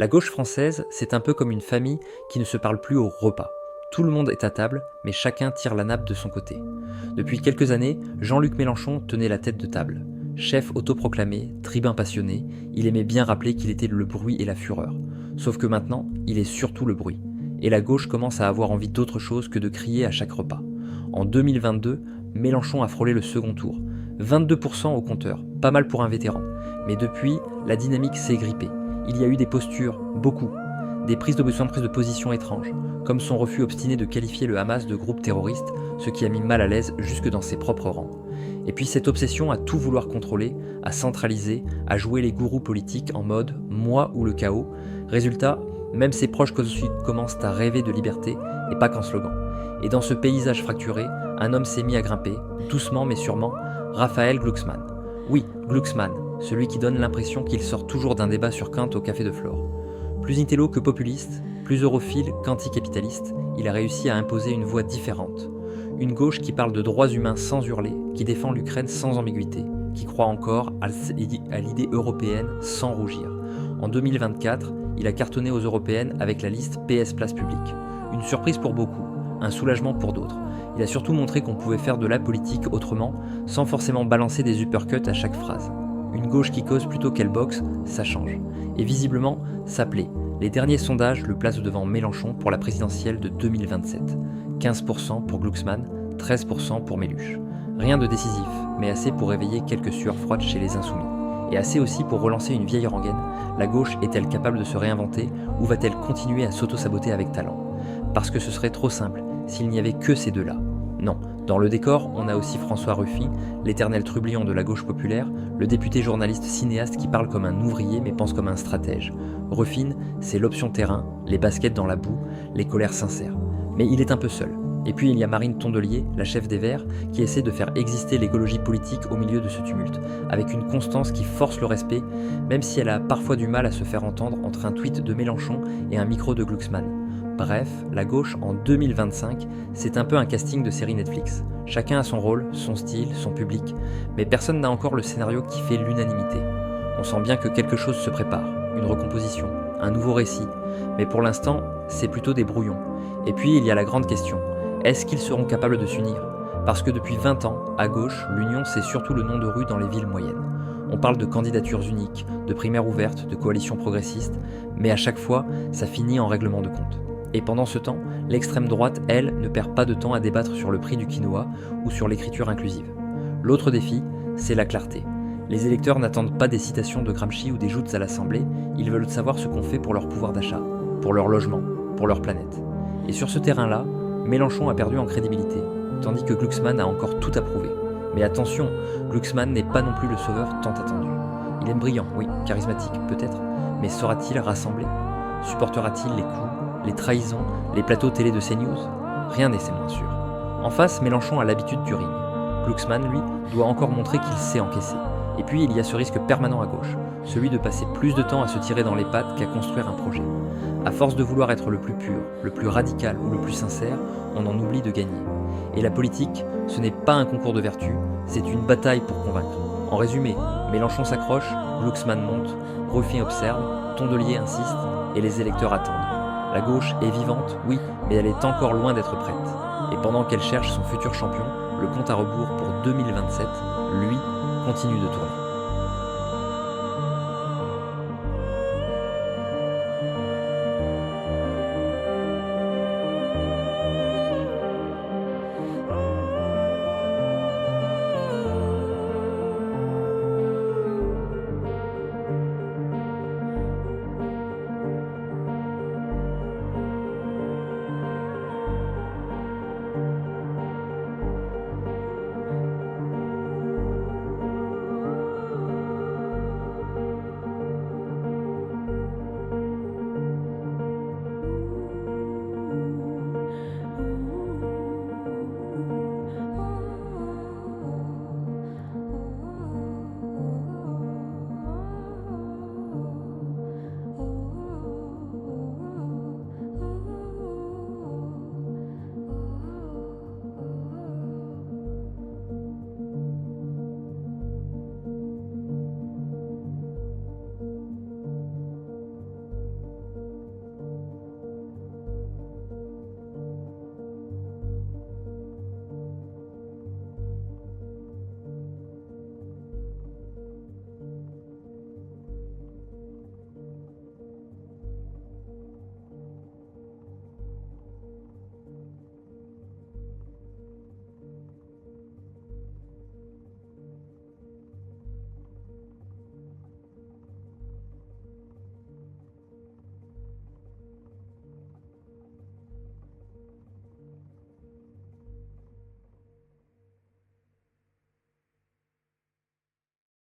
La gauche française, c'est un peu comme une famille qui ne se parle plus au repas. Tout le monde est à table, mais chacun tire la nappe de son côté. Depuis quelques années, Jean-Luc Mélenchon tenait la tête de table. Chef autoproclamé, tribun passionné, il aimait bien rappeler qu'il était le bruit et la fureur. Sauf que maintenant, il est surtout le bruit. Et la gauche commence à avoir envie d'autre chose que de crier à chaque repas. En 2022, Mélenchon a frôlé le second tour. 22% au compteur, pas mal pour un vétéran. Mais depuis, la dynamique s'est grippée. Il y a eu des postures, beaucoup, des prises de position étranges, comme son refus obstiné de qualifier le Hamas de groupe terroriste, ce qui a mis mal à l'aise jusque dans ses propres rangs. Et puis cette obsession à tout vouloir contrôler, à centraliser, à jouer les gourous politiques en mode « moi ou le chaos ». Résultat, même ses proches commencent à rêver de liberté et pas qu'en slogan. Et dans ce paysage fracturé, un homme s'est mis à grimper, doucement mais sûrement, Raphaël Glucksmann. Oui, Glucksmann, celui qui donne l'impression qu'il sort toujours d'un débat sur Kant au Café de Flore. Plus intello que populiste, plus europhile qu'anticapitaliste, il a réussi à imposer une voix différente. Une gauche qui parle de droits humains sans hurler, qui défend l'Ukraine sans ambiguïté, qui croit encore à l'idée européenne sans rougir. En 2024, il a cartonné aux européennes avec la liste PS Place Publique. Une surprise pour beaucoup, un soulagement pour d'autres. Il a surtout montré qu'on pouvait faire de la politique autrement, sans forcément balancer des uppercuts à chaque phrase. Une gauche qui cause plutôt qu'elle boxe, ça change. Et visiblement, ça plaît. Les derniers sondages le placent devant Mélenchon pour la présidentielle de 2027. 15% pour Glucksmann, 13% pour Méluche. Rien de décisif, mais assez pour réveiller quelques sueurs froides chez les insoumis. Et assez aussi pour relancer une vieille rengaine. La gauche est-elle capable de se réinventer ou va-t-elle continuer à s'auto-saboter avec talent ? Parce que ce serait trop simple s'il n'y avait que ces deux-là. Non, dans le décor, on a aussi François Ruffin, l'éternel trublion de la gauche populaire, le député journaliste cinéaste qui parle comme un ouvrier mais pense comme un stratège. Ruffin, c'est l'option terrain, les baskets dans la boue, les colères sincères. Mais il est un peu seul. Et puis il y a Marine Tondelier, la chef des Verts, qui essaie de faire exister l'écologie politique au milieu de ce tumulte, avec une constance qui force le respect, même si elle a parfois du mal à se faire entendre entre un tweet de Mélenchon et un micro de Glucksmann. Bref, la gauche en 2025, c'est un peu un casting de série Netflix. Chacun a son rôle, son style, son public, mais personne n'a encore le scénario qui fait l'unanimité. On sent bien que quelque chose se prépare, une recomposition, un nouveau récit, mais pour l'instant, c'est plutôt des brouillons. Et puis il y a la grande question, est-ce qu'ils seront capables de s'unir ? Parce que depuis 20 ans, à gauche, l'union c'est surtout le nom de rue dans les villes moyennes. On parle de candidatures uniques, de primaires ouvertes, de coalitions progressistes, mais à chaque fois, ça finit en règlement de compte. Et pendant ce temps, l'extrême droite, elle, ne perd pas de temps à débattre sur le prix du quinoa ou sur l'écriture inclusive. L'autre défi, c'est la clarté. Les électeurs n'attendent pas des citations de Gramsci ou des joutes à l'Assemblée, ils veulent savoir ce qu'on fait pour leur pouvoir d'achat, pour leur logement, pour leur planète. Et sur ce terrain-là, Mélenchon a perdu en crédibilité, tandis que Glucksmann a encore tout approuvé. Mais attention, Glucksmann n'est pas non plus le sauveur tant attendu. Il est brillant, oui, charismatique peut-être, mais saura-t-il rassembler ? Supportera-t-il les coups, les trahisons, les plateaux télé de CNews ? Rien n'est moins sûr. En face, Mélenchon a l'habitude du ring. Glucksmann, lui, doit encore montrer qu'il sait encaisser. Et puis, il y a ce risque permanent à gauche, celui de passer plus de temps à se tirer dans les pattes qu'à construire un projet. À force de vouloir être le plus pur, le plus radical ou le plus sincère, on en oublie de gagner. Et la politique, ce n'est pas un concours de vertu, c'est une bataille pour convaincre. En résumé, Mélenchon s'accroche, Glucksmann monte, Ruffin observe, Tondelier insiste, et les électeurs attendent. La gauche est vivante, oui, mais elle est encore loin d'être prête. Et pendant qu'elle cherche son futur champion, le compte à rebours pour 2027, lui, continue de tourner.